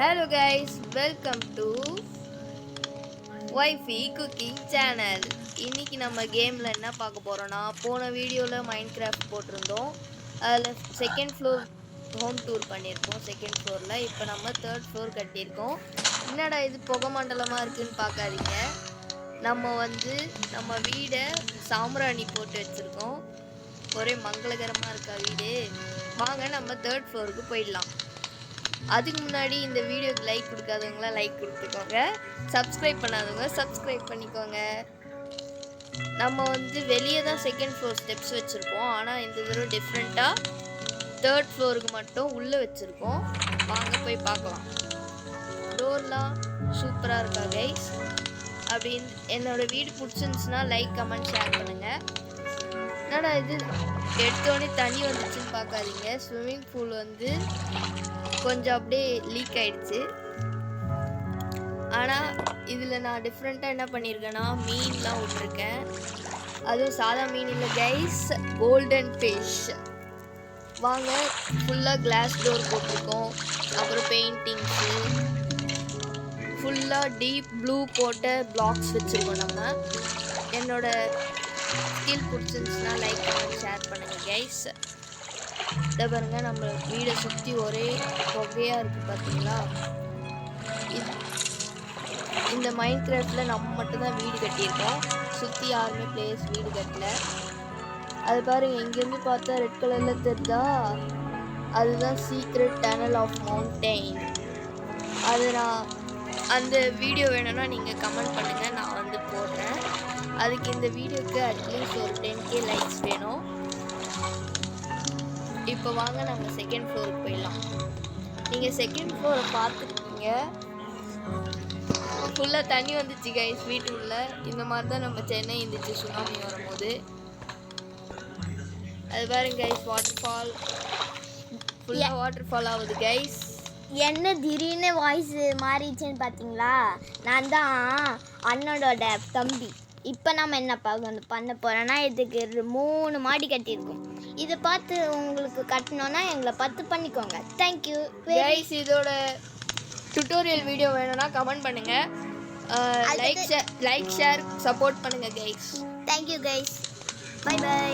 Hello guys, welcome to Wifey Cooking Channel. இன்னைக்கு நம்ம கேம்ல என்ன பார்க்க போறோம்னா, போன வீடியோல மைன்கிராஃப்ட் போட்டிருந்தோம். அதில் செகண்ட் ஃப்ளோர் ஹோம் டூர் பண்ணியிருக்கோம். செகண்ட் ஃப்ளோரில் இப்போ நம்ம தேர்ட் ஃப்ளோர் கட்டியிருக்கோம். என்னடா இது புகை மண்டலமாக இருக்குன்னு பார்க்காதீங்க. நம்ம வீடை சாம்பிராணி போட்டு வச்சுருக்கோம். ஒரே மங்களகரமாக இருக்கா வீடு. வாங்க நம்ம தேர்ட் ஃப்ளோருக்கு போயிடலாம். அதுக்கு முன்னாடி இந்த வீடியோக்கு லைக் கொடுக்காதவங்களாம் லைக் கொடுத்துக்கோங்க. சப்ஸ்கிரைப் பண்ணாதவங்க சப்ஸ்கிரைப் பண்ணிக்கோங்க. நம்ம வெளியே தான் செகண்ட் ஃப்ளோர் ஸ்டெப்ஸ் வச்சுருக்கோம். ஆனால் இந்த தடவை டிஃப்ரெண்ட்டாக தேர்ட் ஃப்ளோருக்கு மட்டும் உள்ளே வச்சுருக்கோம். வாங்க போய் பார்க்கலாம். டோர்லாம் சூப்பராக இருக்கா கைஸ். அப்படின்னு என்னோடய வீடு பிடிச்சிருந்துச்சுன்னா லைக் கமெண்ட் ஷேர் பண்ணுங்கள். என்னடா இது எடுத்தோடனே தண்ணி வந்துச்சுன்னு பார்க்காதீங்க. ஸ்விம்மிங் பூல் கொஞ்சம் அப்படியே லீக் ஆயிடுச்சு. ஆனால் இதில் நான் டிஃப்ரெண்ட்டாக என்ன பண்ணியிருக்கேன்னா மீன்லாம் விட்டுருக்கேன். அதுவும் சாதா மீன் இல்லை கைஸ், கோல்டன் ஃபிஷ். வாங்க ஃபுல்லாக கிளாஸ் டோர் போட்டிருக்கோம். அப்புறம் பெயிண்டிங்ஸு ஃபுல்லாக டீப் ப்ளூ போட்ட பிளாக்ஸ் வச்சுருக்கோம். நம்ம என்னோட ஸ்கில் பிடிச்சிருந்துச்சுன்னா லைக் பண்ணி ஷேர் பண்ணுங்கள் கைஸ். இதை பாருங்க, நம்ம வீடை சுற்றி ஒரே புகையாக இருக்குது பார்த்தீங்களா. இந்த மைன்கிராஃப்டில் நம்ம மட்டும்தான் வீடு கட்டியிருக்கோம். சுற்றி யாருமே பிளேஸ் வீடு கட்டல. அது பாருங்க, இங்கேருந்து பார்த்தா ரெட் கலரில் தெரியுதா, அதுதான் சீக்ரெட் டனல் ஆஃப் மவுண்டெயின். அது நான் அந்த வீடியோ வேணும்னா நீங்கள் கமெண்ட் பண்ணுங்கள், நான் போடுறேன். அதுக்கு இந்த வீடியோக்கு அட்லீஸ்ட் ஒரு 10K லைக்ஸ் வேணும். இப்போ வாங்க நம்ம செகண்ட் ஃப்ளோருக்கு போயிடலாம். நீங்கள் செகண்ட் ஃப்ளோரை பார்த்துருக்கீங்க, ஃபுல்லாக தண்ணி வந்துச்சு கைஸ் வீட்டுக்குள்ள. இந்த மாதிரி தான் நம்ம சென்னை இருந்துச்சு சுனாமி வரும்போது. அது பாருங்க கைஸ், வாட்டர் ஃபால் ஃபுல்லாக வாட்டர் ஃபால் ஆகுது கைஸ். என்ன திடீர்னு வாய்ஸ் மாறிடுச்சுன்னு பார்த்தீங்களா? நான் தான் அண்ணனோட தம்பி. இப்போ நம்ம என்ன பண்ண போகிறோன்னா, இதுக்கு 3 மாடி கட்டியிருக்கோம். இதை பார்த்து உங்களுக்கு கட்டணுன்னா எங்களை பார்த்து பண்ணிக்கோங்க. Thank you guys. இதோட டுட்டோரியல் வீடியோ வேணும்னா கமெண்ட் பண்ணுங்கள். லைக் ஷேர் சப்போர்ட் பண்ணுங்கள் guys. Thank you guys. Bye by.